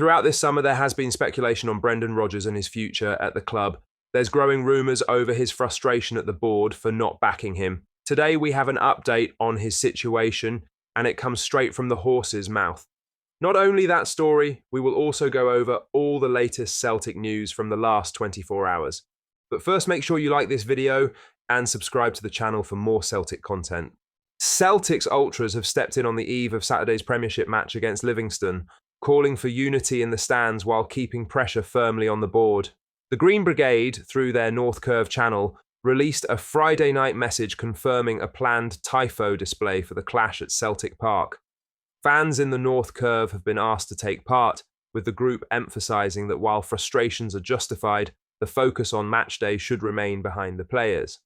Throughout this summer, there has been speculation on Brendan Rodgers and his future at the club. There's growing rumours over his frustration at the board for not backing him. Today, we have an update on his situation, and it comes straight from the horse's mouth. Not only that story, we will also go over all the latest Celtic news from the last 24 hours. But first, make sure you like this video and subscribe to the channel for more Celtic content. Celtic's ultras have stepped in on the eve of Saturday's Premiership match against Livingston, calling for unity in the stands while keeping pressure firmly on the board. The Green Brigade, through their North Curve channel, released a Friday night message confirming a planned tifo display for the clash at Celtic Park. Fans in the North Curve have been asked to take part, with the group emphasising that while frustrations are justified, the focus on matchday should remain behind the players.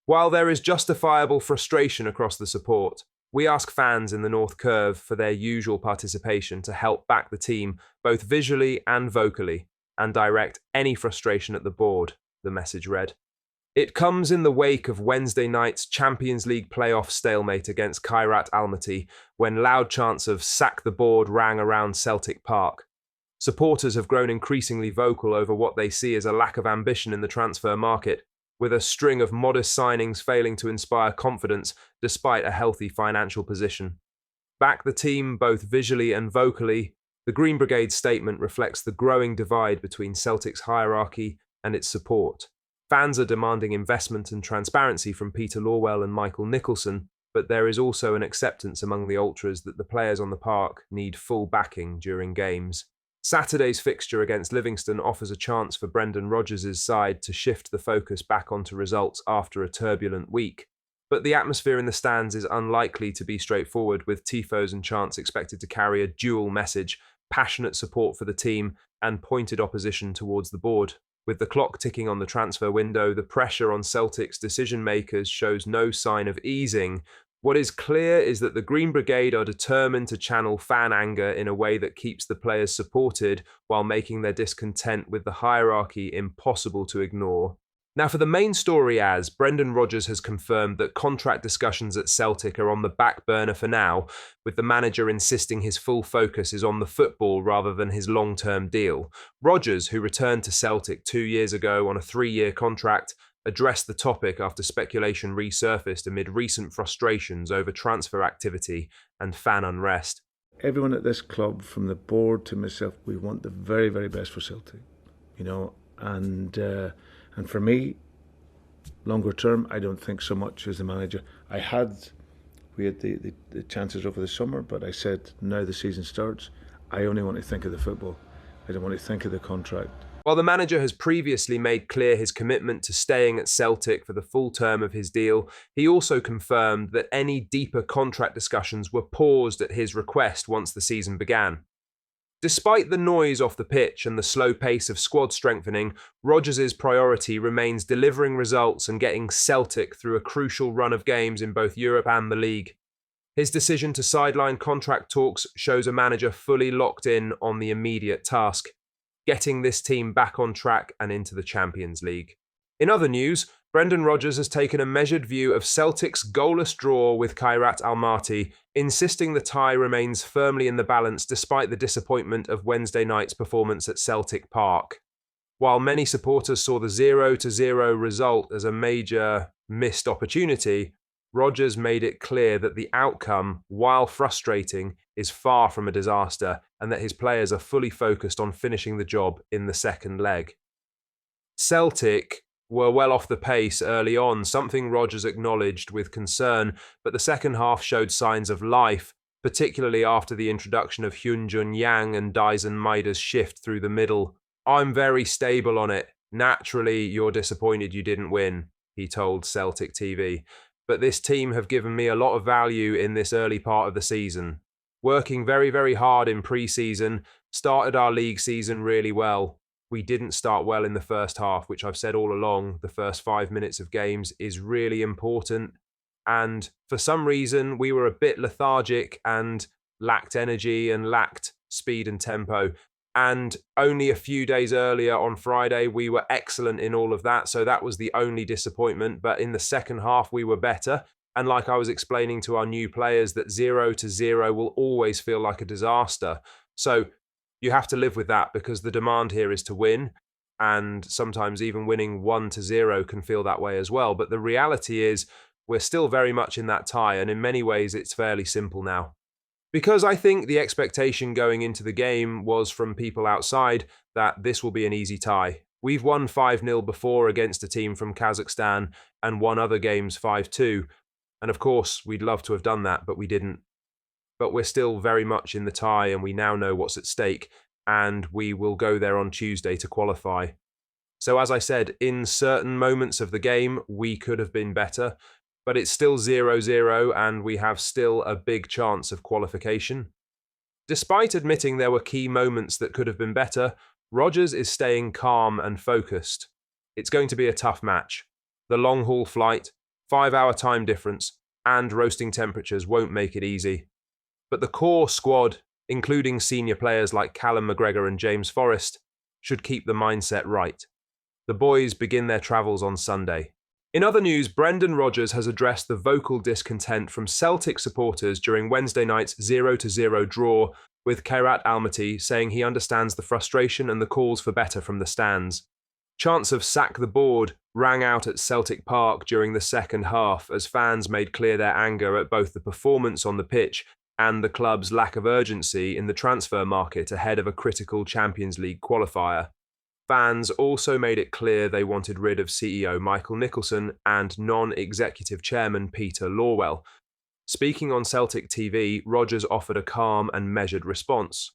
While there is justifiable frustration across the support, we ask fans in the North Curve for their usual participation to help back the team both visually and vocally, and direct any frustration at the board, the message read. It comes in the wake of Wednesday night's Champions League playoff stalemate against Kairat Almaty, when loud chants of "sack the board" rang around Celtic Park. Supporters have grown increasingly vocal over what they see as a lack of ambition in the transfer market, with a string of modest signings failing to inspire confidence despite a healthy financial position. Back the team both visually and vocally, the Green Brigade's statement reflects the growing divide between Celtic's hierarchy and its support. Fans are demanding investment and transparency from Peter Lawwell and Michael Nicholson, but there is also an acceptance among the ultras that the players on the park need full backing during games. Saturday's fixture against Livingston offers a chance for Brendan Rodgers' side to shift the focus back onto results after a turbulent week. But the atmosphere in the stands is unlikely to be straightforward, with tifos and chants expected to carry a dual message: passionate support for the team and pointed opposition towards the board. With the clock ticking on the transfer window, the pressure on Celtic's decision-makers shows no sign of easing. What is clear is that the Green Brigade are determined to channel fan anger in a way that keeps the players supported while making their discontent with the hierarchy impossible to ignore. Now, for the main story, as Brendan Rodgers has confirmed that contract discussions at Celtic are on the back burner for now, with the manager insisting his full focus is on the football rather than his long-term deal. Rodgers, who returned to Celtic 2 years ago on a 3-year contract, addressed the topic after speculation resurfaced amid recent frustrations over transfer activity and fan unrest. Everyone at this club, from the board to myself, we want the very, very best for Celtic, and for me, longer term, I don't think so much as the manager. We had the chances over the summer, but I said, now the season starts, I only want to think of the football. I don't want to think of the contract. While the manager has previously made clear his commitment to staying at Celtic for the full term of his deal, he also confirmed that any deeper contract discussions were paused at his request once the season began. Despite the noise off the pitch and the slow pace of squad strengthening, Rodgers' priority remains delivering results and getting Celtic through a crucial run of games in both Europe and the league. His decision to sideline contract talks shows a manager fully locked in on the immediate task: getting this team back on track and into the Champions League. In other news, Brendan Rodgers has taken a measured view of Celtic's goalless draw with Kairat Almaty, insisting the tie remains firmly in the balance despite the disappointment of Wednesday night's performance at Celtic Park. While many supporters saw the 0-0 result as a major missed opportunity, Rodgers made it clear that the outcome, while frustrating, is far from a disaster and that his players are fully focused on finishing the job in the second leg. Celtic were well off the pace early on, something Rodgers acknowledged with concern, but the second half showed signs of life, particularly after the introduction of Hyun Jun Yang and Dyson Maida's shift through the middle. "I'm very stable on it. Naturally, you're disappointed you didn't win," he told Celtic TV. "But this team have given me a lot of value in this early part of the season. Working very, very hard in pre-season, started our league season really well. We didn't start well in the first half, which I've said all along, the first 5 minutes of games is really important. And for some reason, we were a bit lethargic and lacked energy and lacked speed and tempo. And only a few days earlier on Friday, we were excellent in all of that. So that was the only disappointment. But in the second half, we were better. And like I was explaining to our new players, that 0-0 will always feel like a disaster. So You have to live with that because the demand here is to win, and sometimes even winning 1-0 can feel that way as well. But the reality is we're still very much in that tie, and in many ways it's fairly simple now. Because I think the expectation going into the game was from people outside that this will be an easy tie. We've won 5-0 before against a team from Kazakhstan and won other games 5-2. And of course, we'd love to have done that, but we didn't. But we're still very much in the tie, and we now know what's at stake, and we will go there on Tuesday to qualify. So as I said, in certain moments of the game, we could have been better, but it's still 0-0 and we have still a big chance of qualification. Despite admitting there were key moments that could have been better, Rodgers is staying calm and focused. It's going to be a tough match. The long-haul flight, 5-hour time difference, and roasting temperatures won't make it easy. But the core squad, including senior players like Callum McGregor and James Forrest, should keep the mindset right. The boys begin their travels on Sunday. In other news, Brendan Rodgers has addressed the vocal discontent from Celtic supporters during Wednesday night's 0-0 draw with Kairat Almaty, saying he understands the frustration and the calls for better from the stands. Chants of "sack the board" rang out at Celtic Park during the second half as fans made clear their anger at both the performance on the pitch and the club's lack of urgency in the transfer market ahead of a critical Champions League qualifier. Fans also made it clear they wanted rid of CEO Michael Nicholson and non-executive chairman Peter Lawwell. Speaking on Celtic TV, Rodgers offered a calm and measured response.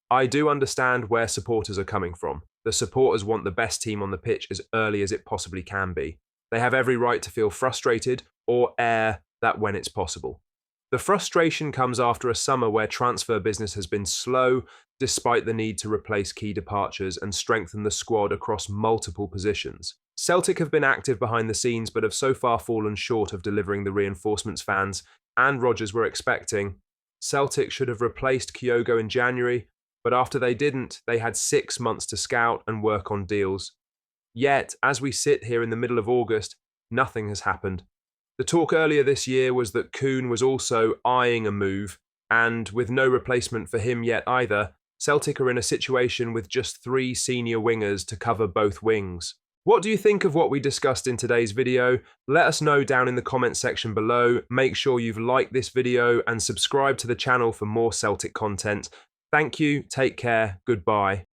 "I do understand where supporters are coming from. The supporters want the best team on the pitch as early as it possibly can be. They have every right to feel frustrated or air that when it's possible. The frustration comes after a summer where transfer business has been slow, despite the need to replace key departures and strengthen the squad across multiple positions. Celtic have been active behind the scenes but have so far fallen short of delivering the reinforcements fans and Rodgers were expecting. Celtic should have replaced Kyogo in January, but after they didn't, they had 6 months to scout and work on deals. Yet, as we sit here in the middle of August, nothing has happened. The talk earlier this year was that Kuhn was also eyeing a move, and with no replacement for him yet either, Celtic are in a situation with just 3 senior wingers to cover both wings. What do you think of what we discussed in today's video? Let us know down in the comment section below. Make sure you've liked this video and subscribe to the channel for more Celtic content. Thank you, take care, goodbye.